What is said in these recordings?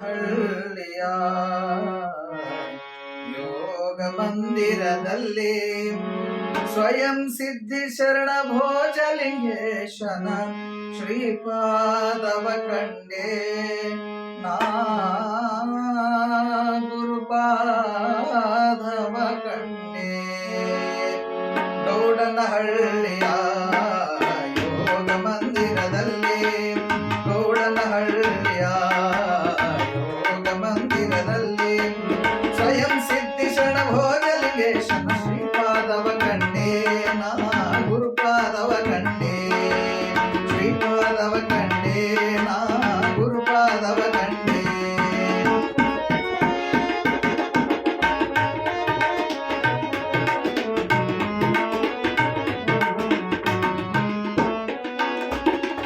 ಹಳ್ಳಿಯ ಯೋಗ ಮಂದಿರದಲ್ಲಿ ಸ್ವಯಂ ಸಿದ್ಧಿ ಶರಣ ಭೋಜಲಿಂಗೇಶನ ಶ್ರೀಪಾದವ ಕಂಡೆ ನಾ ಗುರುಪಾದವ ಕಂಡೆ ಗೌಡನಹಳ್ಳಿಯ ಯೋಗ ಮಂದಿರದಲ್ಲಿ ಗೌಡನಹಳ್ಳಿಯ ಯೋಗ ಮಂದಿರದಲ್ಲಿ ಸ್ವಯಂ ಸಿದ್ಧಿ ಶರಣ ಭೋಜಲಿಂಗೇಶನ ಶ್ರೀಪಾದವ ಕಂಡೆ ನಾ ಗುರುಪಾದವ ಕಂಡೆ ಶ್ರೀಪಾದವ ಕಂಡೆ ನಾ ಗುರುಪಾದವ ಕಂಡೆ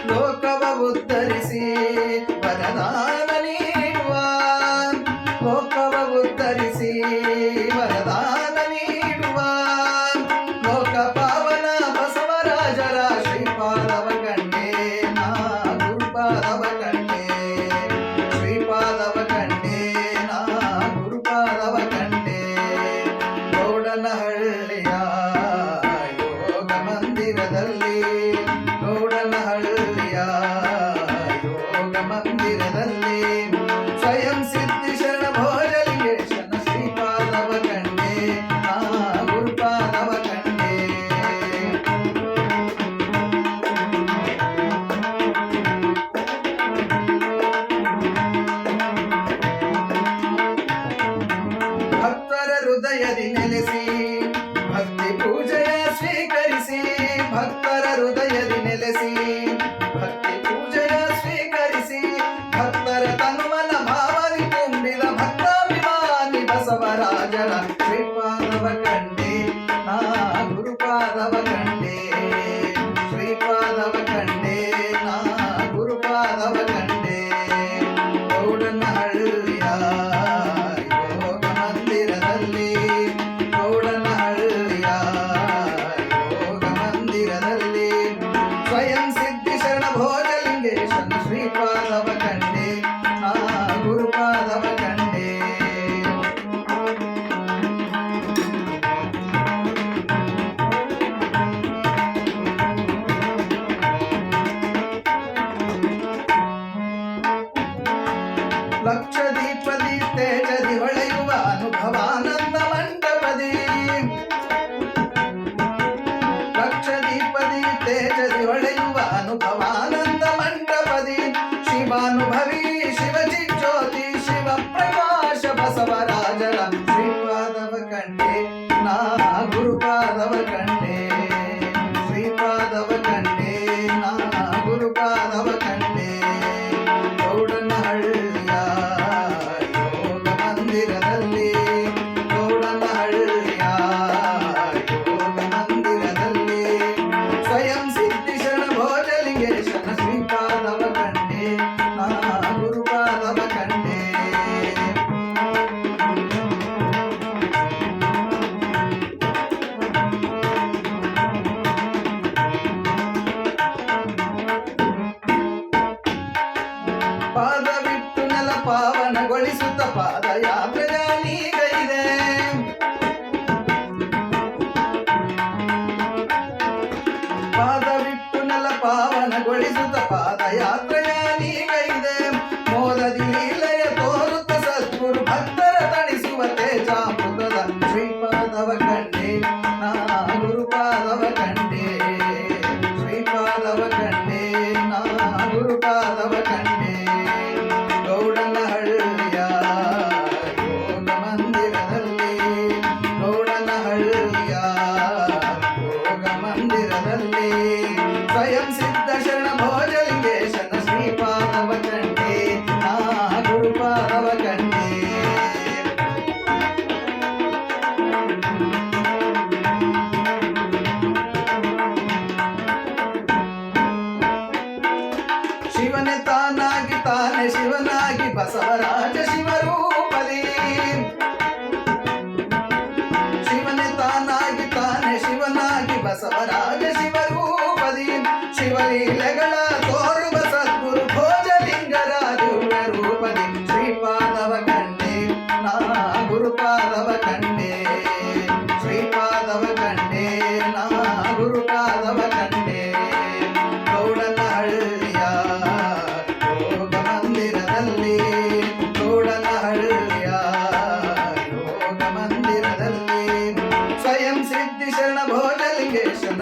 ಲೋಕವ ಉದ್ಧರಿಸಿ ವರದಾನ ನೀಡುವ ಲೋಕವ ಉದ್ಧರಿಸಿ ವರದಾನ ನೀಡುವ ಲೋಕ ಪಾವನ ಬಸವರಾಜರ ಶ್ರೀಪಾದವ ಕಂಡೆ ನಾ ಗುರುಪಾದವ ಕಂಡೆ ಶ್ರೀಪಾದವ ಕಂಡೆ ನಾ ಗುರುಪಾದವ ಕಂಡೆ ಗೌಡನಹಳ್ಳಿಯ ಯೋಗ ಮಂದಿರದಲ್ಲಿ ಗೌಡನಹಳ್ಳಿಯ ಯೋಗ ಮಂದಿರದಲ್ಲಿ ಸ್ವಯಂ ಸಿದ್ಧಿ ಶರಣ ಭೋಜಲಿಂಗೇಶನ ಶ್ರೀಪಾದವ ಕಂಡೆ ನಾ ಗುರುಪಾದವ ಕಂಡೆ ಭಕ್ತರ ಹೃದಯದಿ ನೆಲೆಸಿ ಭಕ್ತಿ ಪೂಜೆಯ ಸ್ವೀಕರಿಸಿ ಭಕ್ತರ ಹೃದಯದಿ ನೆಲೆಸಿ ಭಕ್ತಿ ಪೂಜೆಯ ಸ್ವೀಕರಿಸಿ ಭಕ್ತರ ತನುಮನ ಭಾವನೆ ತುಂಬಿದ ಭಕ್ತಾಭಿಮಾನಿ ಬಸವರಾಜರ ಶ್ರೀಪಾದವ ಕಂಡೆ ನಾ ಗುರುಪಾದವ ಕಂಡೆ ಶ್ರೀಪಾದವ ಕಂಡೆ ನಾ ಗುರುಪಾದವ ಕಂಡೆ ಗೌಡನಹಳ್ಳಿಯ ಯೋಗ ಮಂದಿರದಲ್ಲಿ ಗೌಡನಹಳ್ಳಿಯ ಯೋಗ ಮಂದಿರದಲ್ಲಿ ಸ್ವಯಂ ಸಿದ್ಧಿ ಶರಣ ಭೋಜಲಿಂಗೇಶನ ಶ್ರೀಪಾದವ ಕಂಡೆ ನಾ ಗುರುಪಾದವ ಕಂಡೆ ಲಕ್ಷ ದೀಪದಿ ತೇಜದಿ ಹೊಳೆಯುವ ಅನುಭವಾನಂದ ಮಂಟಪದಿ ಲಕ್ಷ ದೀಪದಿ ತೇಜದಿ ಹೊಳೆಯುವ ಅನುಭವಾನಂದ ಮಂಟಪದಿ ಶಿವಾನುಭವಿ ಶಿವಜಿ ಜ್ಯೋತಿ ಶಿವ ಪ್ರಕಾಶ ಬಸವರಾಜರ ಶ್ರೀಪಾದವ ಕಂಡೆ ನಾ ಗುರುಪಾದವ ಕಂಡೆ ಶ್ರೀಪಾದವ ಕಂಡೆ ನಾ ಗುರುಪಾದವ ಕಂಡೆ ಗೌಡನಹಳ್ಳಿಯ ಯೋಗ ಮಂದಿರದಲ್ಲಿ ಗೌಡನಹಳ್ಳಿಯ ಯೋಗ ಮಂದಿರದಲ್ಲಿ ಸ್ವಯಂ ಸಿದ್ಧಿ ಶರಣ ಭೋಜಲಿಂಗೇಶನ ಶ್ರೀಪಾದವ ಕಂಡೆ ನಾ ಗುರುಪಾದವ ಕಂಡೆ ಪಾದವಿಟ್ಟು ನೆಲ ಪಾವನಗೊಳಿಸುತ್ತ ಪಾದಯಾತ್ರೆಯ ನೀಗೈದೆ ಪಾದವಿಟ್ಟು ನೆಲ ಪಾವನಗೊಳಿಸುತ್ತ ಪಾದಯಾತ್ರೆಯ ನೀಗೈದೆ ಮೋದದಿ ಲೀಲೆಯ ತೋರುತ್ತ ಸದ್ಗುರು ಭಕ್ತರ ತಣಿಸುವ ತೇಜಾಮೃತದ ಶ್ರೀಪಾದವ ಕಂಡೆ ನಾ ಗುರುಪಾದವ ಕಂಡೆ ಶ್ರೀಪಾದವ ಕಂಡೆ ನಾ ಗುರುಪಾದವ ಕಂಡೆ ಗೌಡನಹಳ್ಳಿಯ ಯೋಗ ಮಂದಿರದಲ್ಲಿ ಗೌಡನಹಳ್ಳಿಯ ಯೋಗ ಮಂದಿರದಲ್ಲಿ ಸ್ವಯಂ ಸಿದ್ಧ ಶರಣ ಭೋಜಲಿಂಗೇಶನ ಶ್ರೀಪಾದವ ಕಂಡೆ ನಾ ಗುರುಪಾದವ ಕಂಡೆ ಶಿವನೇ ತಾನಾಗಿ ತಾನೇ ಶಿವನಾಗಿ ಬಸವರಾಜ ಶಿವರೂಪದಿ ಶಿವನೇ ತಾನಾಗಿ ತಾನೇ ಶಿವನಾಗಿ ಬಸವರಾಜ ಶಿವರೂಪದಿ ಶಿವಲೀಲೆಗಳ ತೋರುವ ಸದ್ಗುರು ಭೋಜಲಿಂಗರ ದಿವ್ಯ ರೂಪದಿ ಶ್ರೀಪಾದ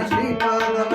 ಶ್ರೀಪಾದ